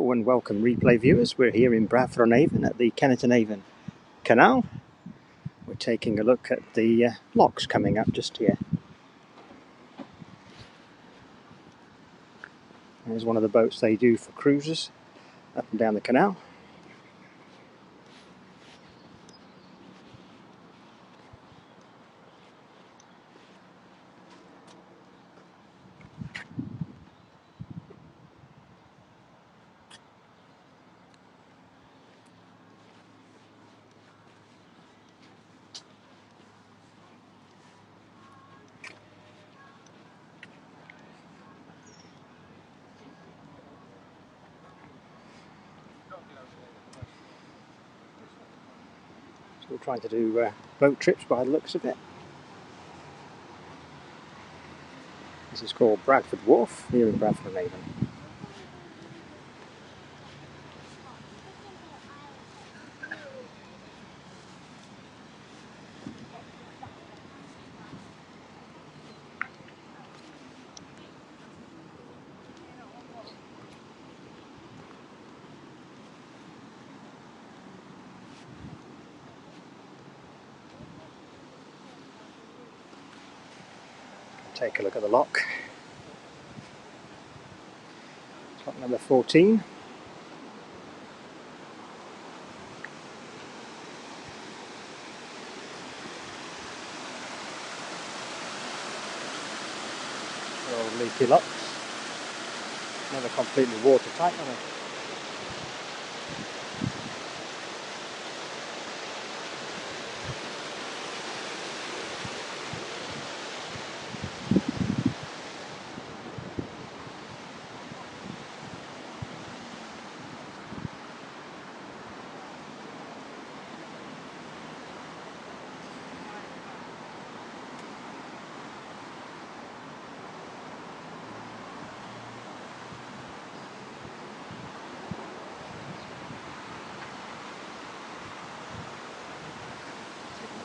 Hello and welcome replay viewers. We're here in Bradford on Avon at the Kennet and Avon Canal. We're taking a look at the locks coming up just here. There's one of the boats they do for cruises up and down the canal. Still trying to do boat trips by the looks of it. This is called Bradford Wharf here in Bradford on Avon. Take a look at the lock. Lock number 14. Old leaky locks. Never completely watertight, are they?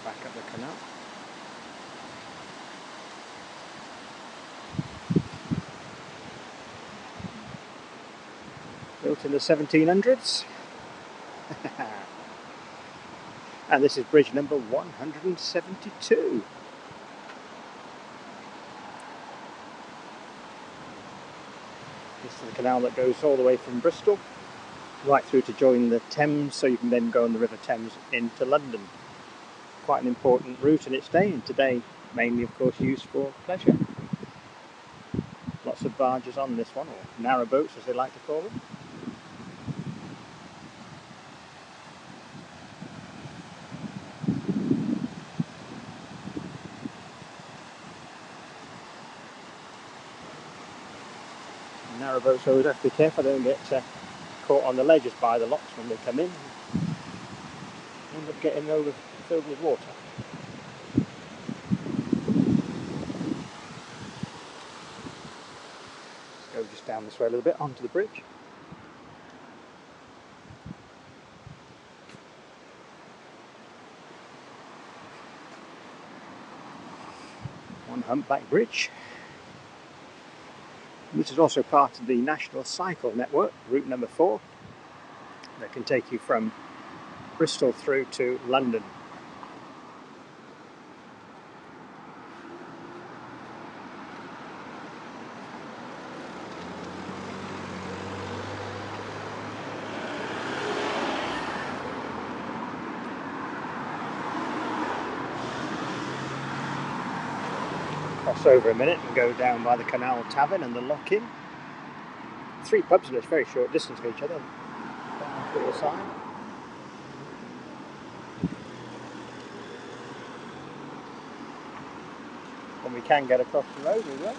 Back up the canal. Built in the 1700s. And this is bridge number 172. This is the canal that goes all the way from Bristol right through to join the Thames, so you can then go on the River Thames into London. Quite an important route in its day, and today mainly of course used for pleasure. Lots of barges on this one, or narrow boats as they like to call them. Narrow boats always have to be careful they don't get caught on the ledges by the locks when they come in. End up getting filled with water. Let's go just down this way a little bit onto the bridge. One humpback bridge. This is also part of the National Cycle Network, route number 4, that can take you from Bristol through to London. Cross over a minute and go down by the Canal Tavern and the Lock-In. 3 pubs in a very short distance of each other. Down to the side. And we can get across the road as well.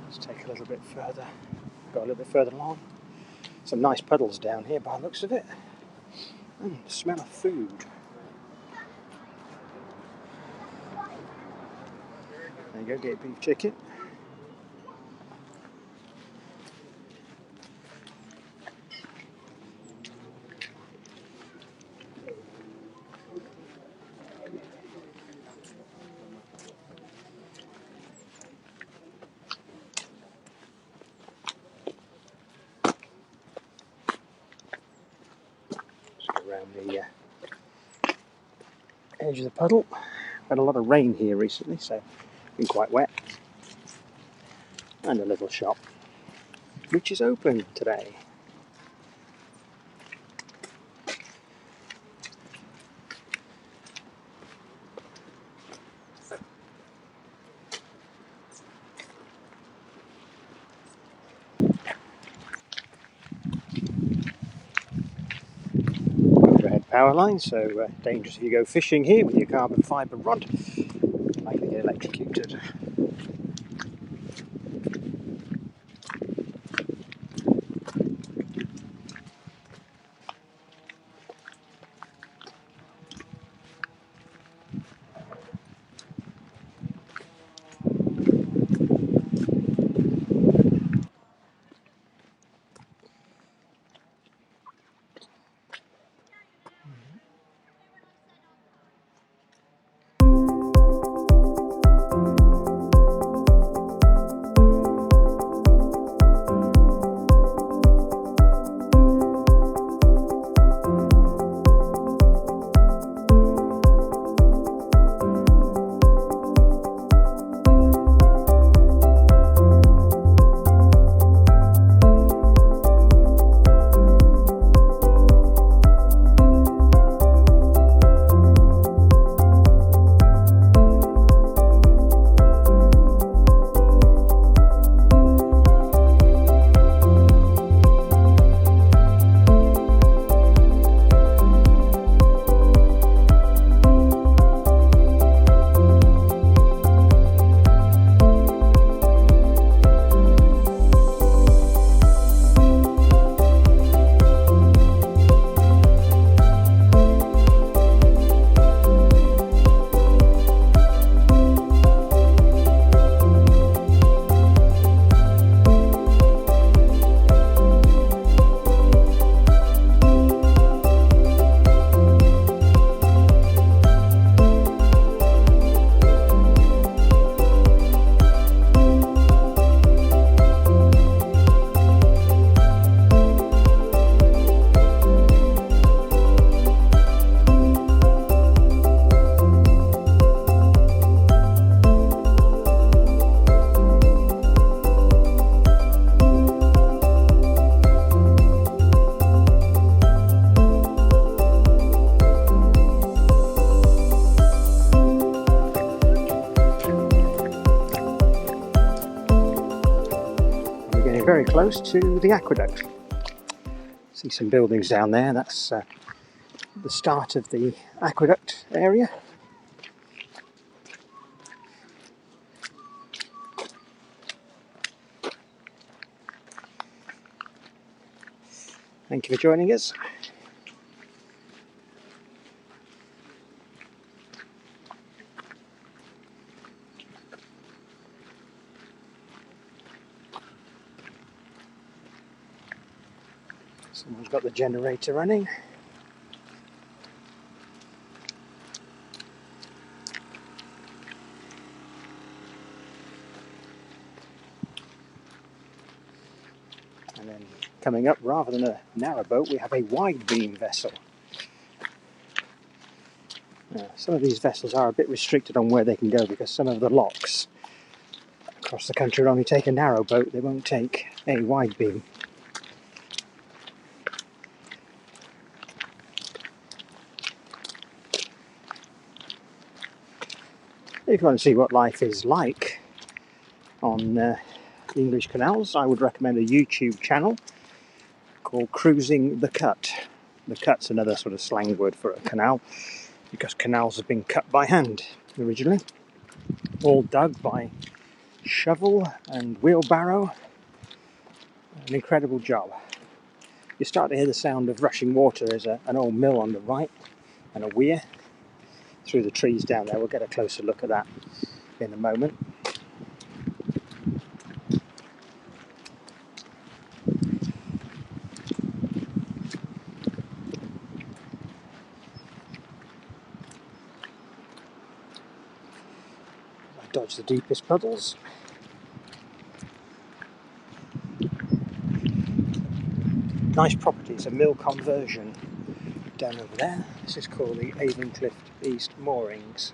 Let's take a little bit further, go a little bit further along. Some nice puddles down here by the looks of it. And the smell of food. There you go, get beef chicken. Just go around the edge of the puddle. Had a lot of rain here recently, so it's been quite wet. And a little shop, which is open today. Overhead power line, so dangerous if you go fishing here with your carbon fibre rod. Likely get electrocuted. Very close to the aqueduct. See some buildings down there. That's the start of the aqueduct area. Thank you for joining us. Someone's got the generator running. And then coming up, rather than a narrowboat, we have a wide beam vessel. Now, some of these vessels are a bit restricted on where they can go because some of the locks across the country will only take a narrowboat, they won't take a wide beam. If you want to see what life is like on the English canals, I would recommend a YouTube channel called Cruising the Cut. The cut's another sort of slang word for a canal, because canals have been cut by hand originally, all dug by shovel and wheelbarrow. An incredible job. You start to hear the sound of rushing water. There's an old mill on the right and a weir through the trees down there. We'll get a closer look at that in a moment. dodge the deepest puddles. Nice property, it's a mill conversion down over there. This is called the Avoncliff East Moorings.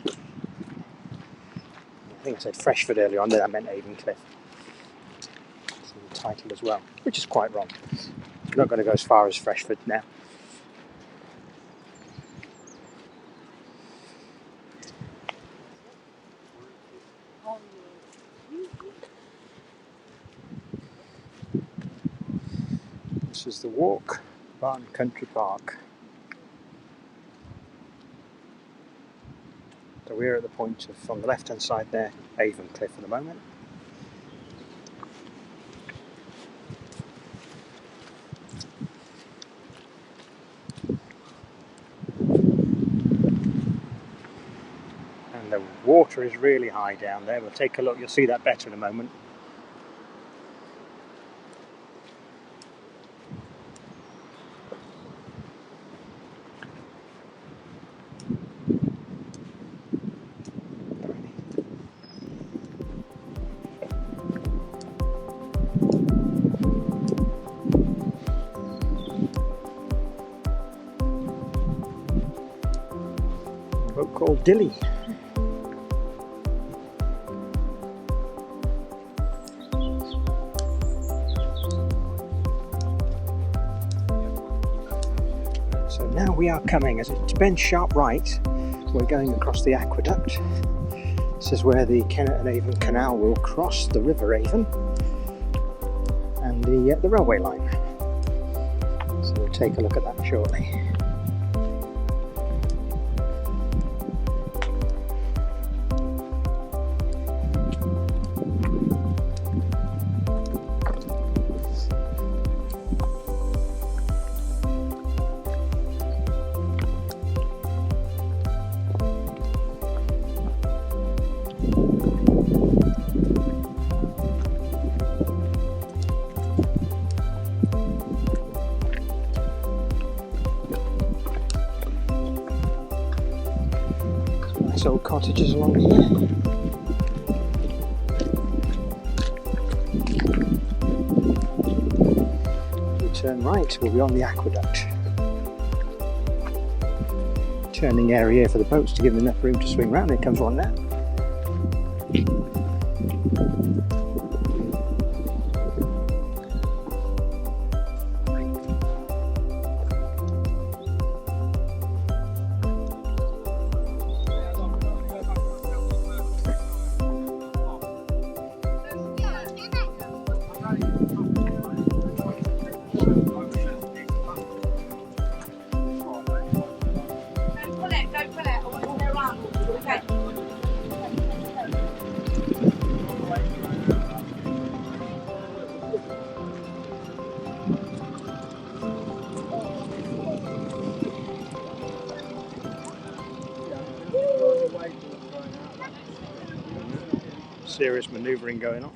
I think I said Freshford earlier on, then I meant Avoncliff. It's in the title as well, which is quite wrong. I'm not going to go as far as Freshford now. This is the Walk, Barton Country Park. So we're at the point of, on the left hand side there, Avoncliff at the moment. And the water is really high down there. We'll take a look, you'll see that better in a moment. A boat called Dilly. So now we are coming, as it bends sharp right, we're going across the aqueduct. This is where the Kennet and Avon Canal will cross the River Avon and the railway line. So we'll take a look at that shortly. Nice old cottages along here. We turn right, we'll be on the aqueduct. Turning area for the boats to give them enough room to swing round. Here comes one now. Serious manoeuvring going on.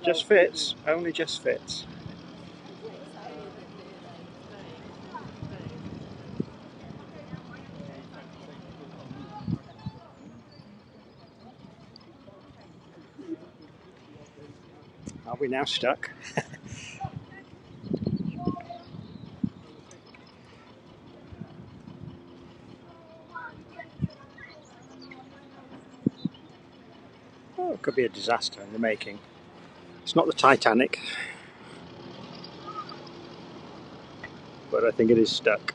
Just fits, only just fits. Are we now stuck? Oh, it could be a disaster in the making. It's not the Titanic, but I think it is stuck.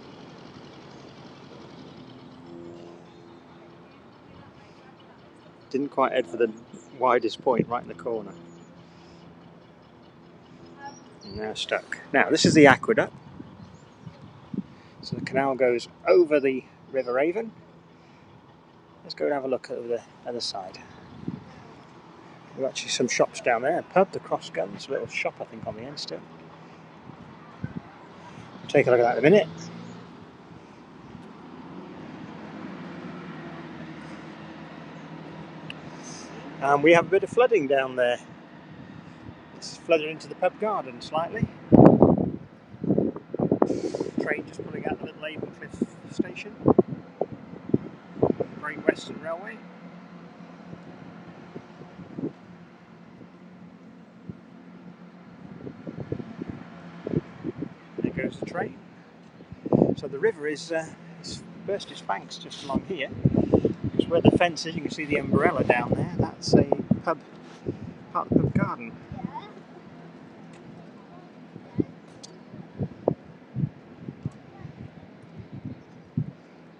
Didn't quite head for the widest point right in the corner. And now stuck. Now this is the aqueduct. So the canal goes over the River Avon. Let's go and have a look over the other side. There's actually some shops down there. A pub, the Cross Guns, a little shop I think on the end still. Take a look at that in a minute. And we have a bit of flooding down there. It's flooded into the pub garden slightly. Train just pulling out the little Avoncliff station. Great Western Railway. There goes the train. So the river is burst its banks just along here. Because where the fence is, you can see the umbrella down there. That's a pub, part of the pub garden.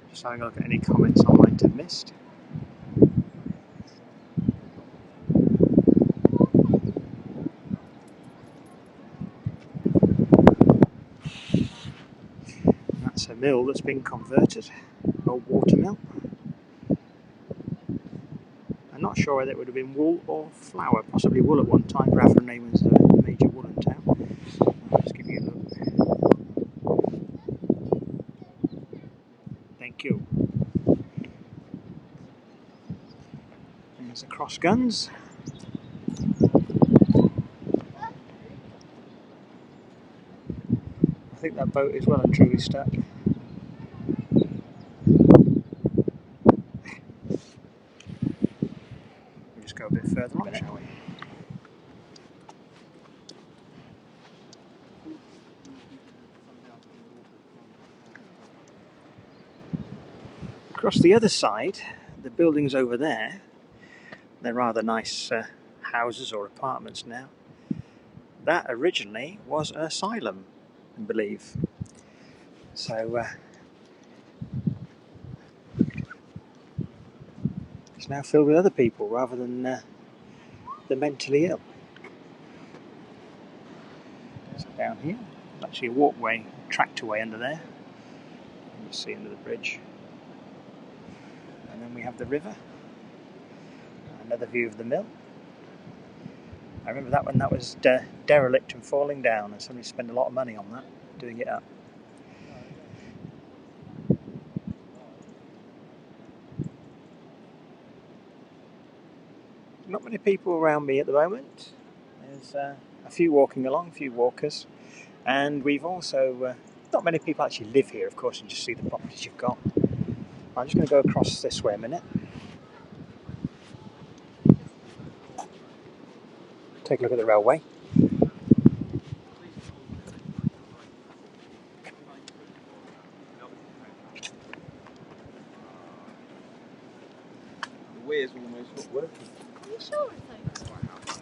Just having a look at any comments I might have missed. That's a mill that's been converted, old water mill. I'm not sure whether it would have been wool or flour, possibly wool at one time. Bradford and Avon was a major woolen town. I'll just give you a look. Thank you. There's the cross guns. I think that boat is well and truly stuck. We'll just go a bit further on, shall we? Across the other side, the buildings over there, they're rather nice houses or apartments now. That originally was an asylum, I believe. So it's now filled with other people rather than the mentally ill. So down here, there's actually a walkway, tractorway under there. You can see under the bridge. And then we have the river. Another view of the mill. I remember that when that was derelict and falling down, and somebody spent a lot of money on that, doing it up. Not many people around me at the moment. There's a few walking along, a few walkers, and we've also, not many people actually live here, of course, and just see the properties you've got. I'm just going to go across this way a minute. Take a look at the railway. The way is almost not working. Are you sure it's okay?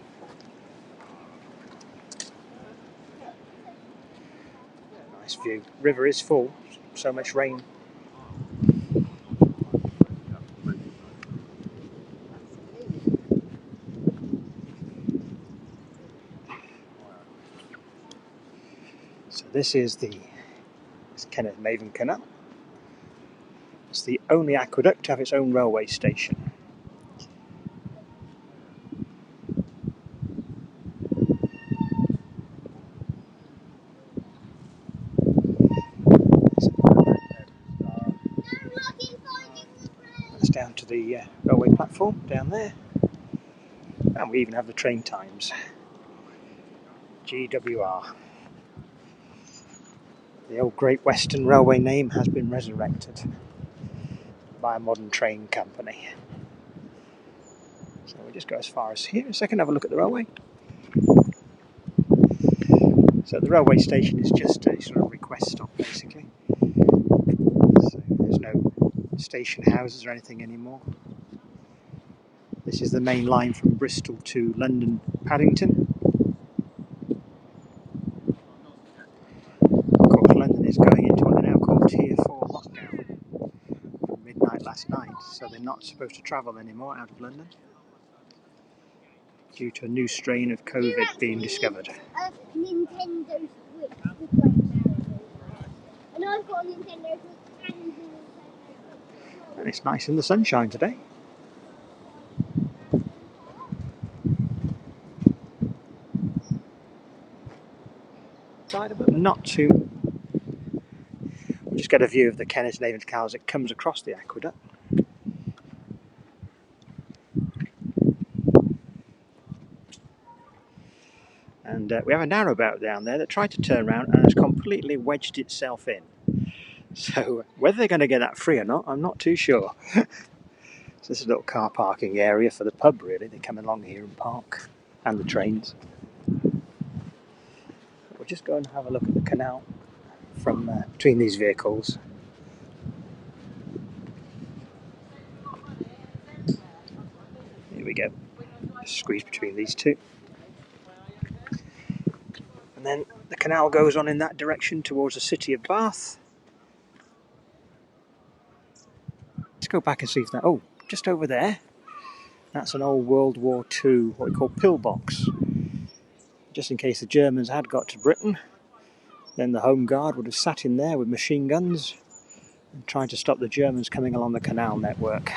Nice view. River is full, so much rain. So this is the Kennet and Avon Canal. It's the only aqueduct to have its own railway station. That's down to the railway platform down there. And we even have the train times. GWR. The old Great Western Railway name has been resurrected by a modern train company. So we'll just go as far as here. A second, have a look at the railway. So the railway station is just a sort of request stop, basically. So there's no station houses or anything anymore. This is the main line from Bristol to London Paddington. Of course, London is going into what they now call Tier 4 lockdown from midnight last night, so they're not supposed to travel anymore out of London due to a new strain of COVID being discovered. Nintendo Switch with like Mario. And I've got a Nintendo Switch and And it's nice in the sunshine today. But not too. We'll just get a view of the Kennet and Avon Canal as it comes across the aqueduct. And And we have a narrowboat down there that tried to turn around and has completely wedged itself in. So whether they're going to get that free or not, I'm not too sure. So this is a little car parking area for the pub, really. They come along here and park, and the trains. We'll just go and have a look at the canal from between these vehicles. Here we go. Just squeeze between these two. And then the canal goes on in that direction towards the city of Bath. Let's go back and see if that... Oh, just over there. That's an old World War II, what we call pillbox. Just in case the Germans had got to Britain, then the Home Guard would have sat in there with machine guns and tried to stop the Germans coming along the canal network.